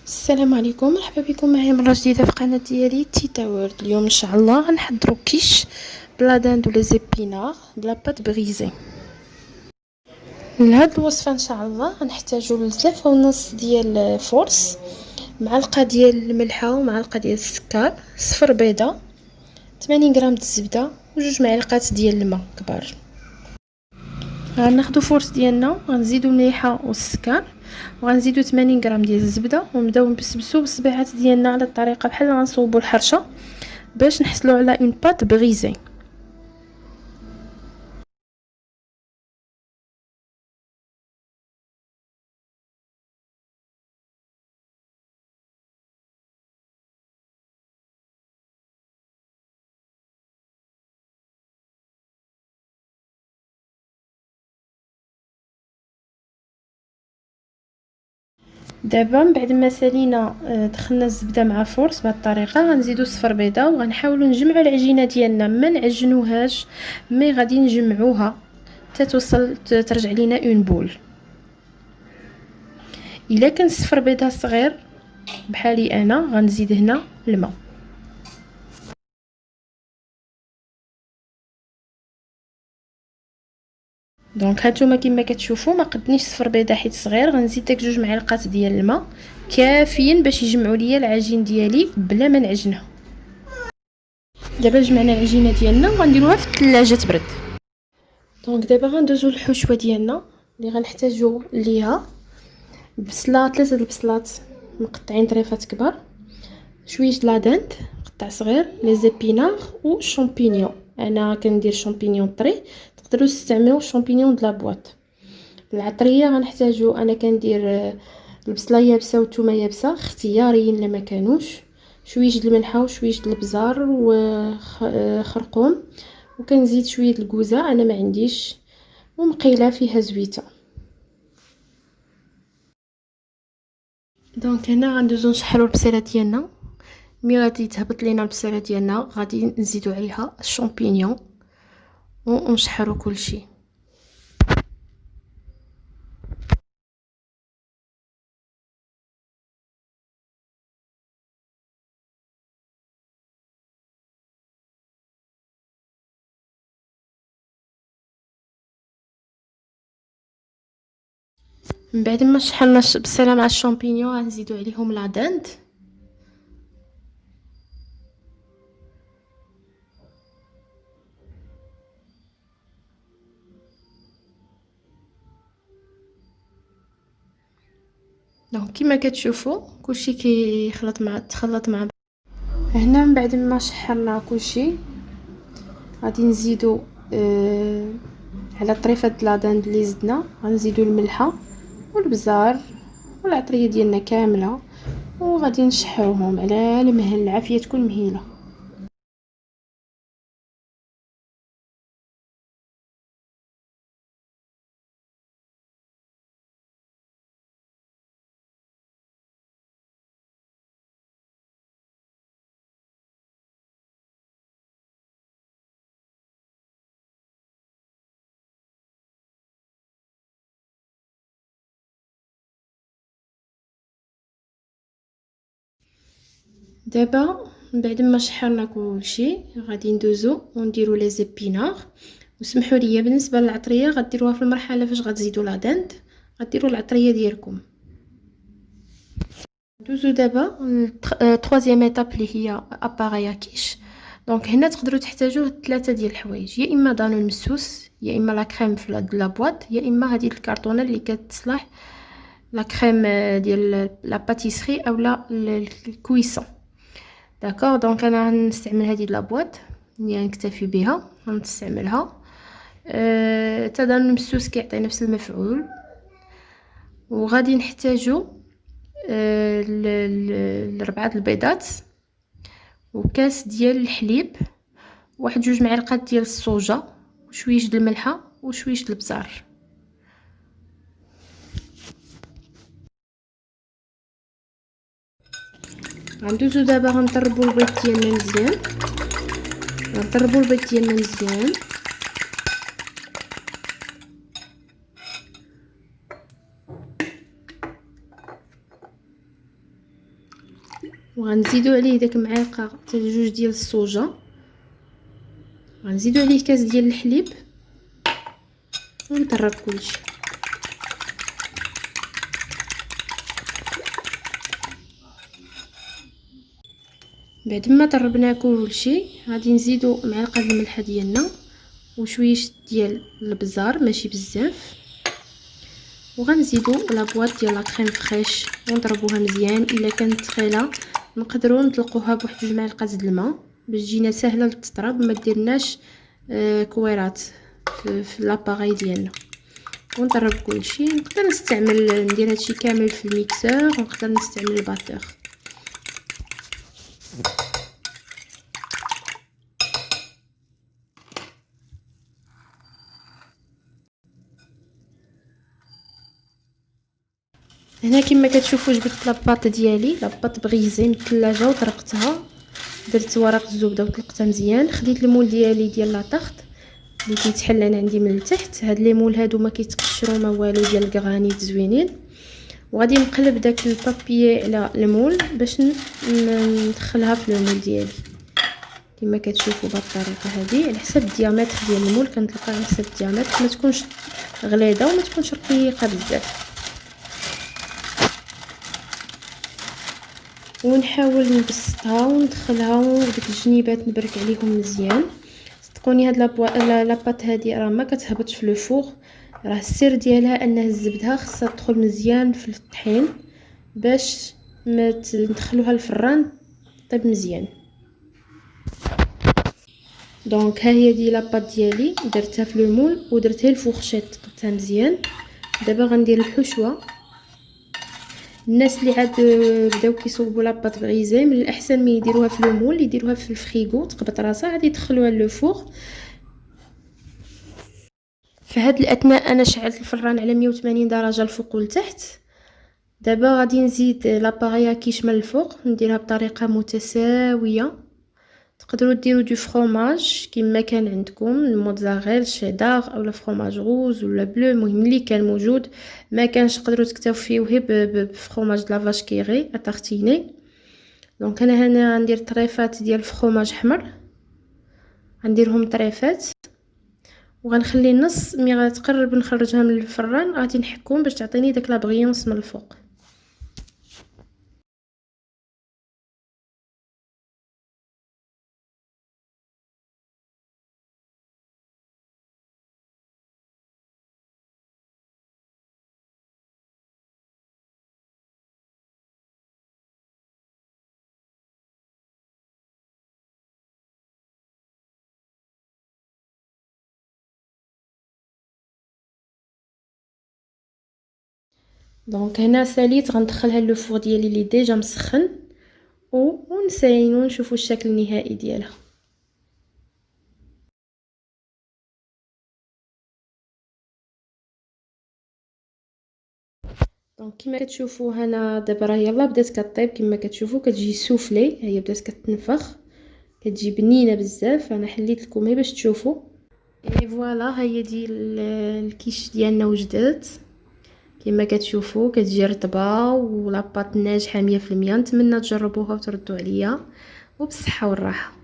السلام عليكم، مرحبا بكم معايا مره جديده في قناه ديالي تيتا وورد. اليوم ان شاء الله غنحضروا كيش بلا داند ولا زيبينار بلا بات بريزي. لهاد الوصفه ان شاء الله غنحتاجوا 3.5 ديال فورس، معلقه ديال الملحه ومعلقه ديال السكر، صفر بيضه، 80 غرام د الزبده وجوج معلقات ديال الماء كبار. غناخدو فورس ديالنا، غنزيدو المليحه والسكر، وغنزيدو 80 غرام ديال الزبده، ونبداو نبسبسو بالصبيعات ديالنا على الطريقه بحال غنصوبو الحرشه باش نحصلوا على اون بات بغيزي. دابا من بعد ما سالينا دخلنا الزبده مع فورس بهذه الطريقه، غنزيدو صفر بيضه وغنحاولوا نجمعوا العجينه ديالنا، ما نعجنوهاش مي غادي نجمعوها حتى توصل ترجع لينا اون بول. الا كان صفر بيضه صغير بحالي انا غنزيد هنا الماء. دونك هانتوما كما كتشوفوا ما قدنيش صفر بيضه حيت صغير، غنزيد داك جوج معلقات ديال الماء كافيين باش يجمعوا ليا العجين ديالي بلا ما نعجنها. دابا جمعنا العجينه ديالنا وغنديروها في الثلاجه تبرد. دونك دابا غندوزو الحشوه ديالنا اللي غنحتاجو ليها: بصله، 3 البصلات مقطعين طريفات كبار، شويه لا دانت قطع صغير، لي زيبينار و شامبينيون. انا كندير شامبينيون طري، تقدروا تستعملوا شامبينيون د لا بواط. العطريه غنحتاجو، انا كندير البصله يابسه والثومه يابسه اختياريين لما كانوش، شويه د الملحه وشويه د البزار وخرقوم، وكنزيد شويه الكوزه انا ما عنديش، ومقيله فيها زويته. دونك هنا غندوزو نشحروا البصيله ديالنا، مي غادي تهبط لينا البصيله ديالنا غادي نزيدو عليها الشامبينيون ونشحروا كلشي. من بعد ما شحرنا البصيله مع الشامبينيون غنزيدو عليهم لا دانت، دونك كما كتشوفوا كلشي كيخلط مع تخلط مع هنا. من بعد ما شحرنا كلشي غادي نزيدو على طريفه لا دانت اللي زدنا غنزيدو الملحه والبزار والعطريه ديالنا كامله، وغادي نشحروهم على المهل، العافيه تكون مهيله. دابا من بعد ما شحرنا كلشي غادي ندوزو ونديرو لي زيبينار. وسمحوا لي بالنسبه للعطريه غديروها في المرحله فاش غتزيدوا لا دانت، غديروا العطريه ديالكم. ندوزو دابا التروازيام ايطاب اللي هي اباريا كيش. دونك هنا تقدروا تحتاجوا 3 ديال الحوايج: يا اما دانون مسوس، يا اما لا كريم في لا بواط، يا اما هذه الكرتونه اللي كتصلح لا كريم ديال لا باتيسري اولا الكويسون. داكوغ، دونك انا غنستعمل هذه لا بواط اللي نكتفي بها، غنستعملها. دانون مسوس كيعطي نفس المفعول. وغادي نحتاجو 4 البيضات، وكاس ديال الحليب، واحد 2 معالق ديال الصوجه، وشويه د الملحه وشويه د البزار. غندوزو دابا غنطربو البيض ديالنا مزيان، غنطربو البيض ديالنا مزيان. وغنزيدو عليه داك معلقه حتى 2 ديال الصوجه، غنزيدو عليه كاس ديال الحليب ونطرب كلشي. بعد ما طربنا كلشي غادي نزيدو معلقه الملح ديالنا وشويه ديال البزار ماشي بزاف، وغنزيدو لا بواط ديال لا كريم فريش ونضربوها مزيان. الا كانت ثقيله نقدروا نطلقوها بواحد 2 معالق د الماء باش تجينا سهله للتطراب، ما ديرناش كويرات في لاباغي ديالنا. ونطرب كلشي. نقدر نستعمل ندير هادشي كامل في الميكسور، ونقدر نستعمل الباتور. هنا كما كتشوفوا جبت لاباط ديالي، لاباط بغيزي من الثلاجه وطرقتها، درت ورق الزبده وطلقتها مزيان. خديت المول ديالي ديال لاطاخت اللي كيتحلل عندي من التحت. هاد لي مول هادو ما كيتقشروا ما والو، ديال الكرانيت زوينين. وغادي نقلب داك البابيي على المول باش ندخلها في المول ديالي كما كتشوفوا بهذه الطريقه هذه. على حسب الديامتر ديال المول كنطلقها على حسب الديامتر، ما تكونش غليظه وما تكونش رقيقه بزاف. ونحاول نبسطها وندخلها وديك الجنيبات نبرك عليهم مزيان. صدقوني هاد لاباط هادي راه ما كتهبطش في لو فوغ، راه السر ديالها انها الزبده خصها تدخل مزيان في الطحين باش ما ندخلوها الفران طيب مزيان. دونك ها هي دي لاباط ديالي درتها في لو مول ودرتها الفوغشيت قبتها مزيان. دابا غندير الحشوه. الناس اللي عاد بداو كيصوبوا لاباط بغيزي من الاحسن ما يديروها في لو مول، يديروها في الفريغو تقبط راسها، عاد يدخلوها لو فوغ. في هاد الاثناء انا شعلت الفران على 180 درجه الفوق والتحت. دابا غادي نزيد لاباريا كيشمل الفوق، نديرها بطريقه متساويه. تقدروا ديروا دو فروماج كما كان عندكم، الموتزاريلا شيدار اولا فروماج روز ولا بلو، المهم اللي كان موجود. ما كانش تقدروا تكتفيو غير بفروماج د لا فاش كيري اتارتيني. دونك انا هنا غندير طريفات ديال الفروماج احمر، غنديرهم طريفات وغنخلي النص مي غتقرب نخرجها من الفران غادي نحكهم باش تعطيني داك لا بغيونس من الفوق. دونك هنا ساليت غندخلها لو فور ديالي اللي ديجا مسخن ونساينو نشوفوا الشكل النهائي ديالها. دونك كما كتشوفوا هنا دابا راه يلا بدات كطيب كما كتشوفوا، كتجي سوفلي، هي بدات كتنفخ، كتجي بنينه بزاف. انا حليت لكم باش تشوفوا. اي فوالا هي دي الكيش ديالنا وجدت كما كتشوفوا، كتجي رطبه ولاباط ناجحه 100%. نتمنى تجربوها وتردوا عليا وبالصحه والراحه.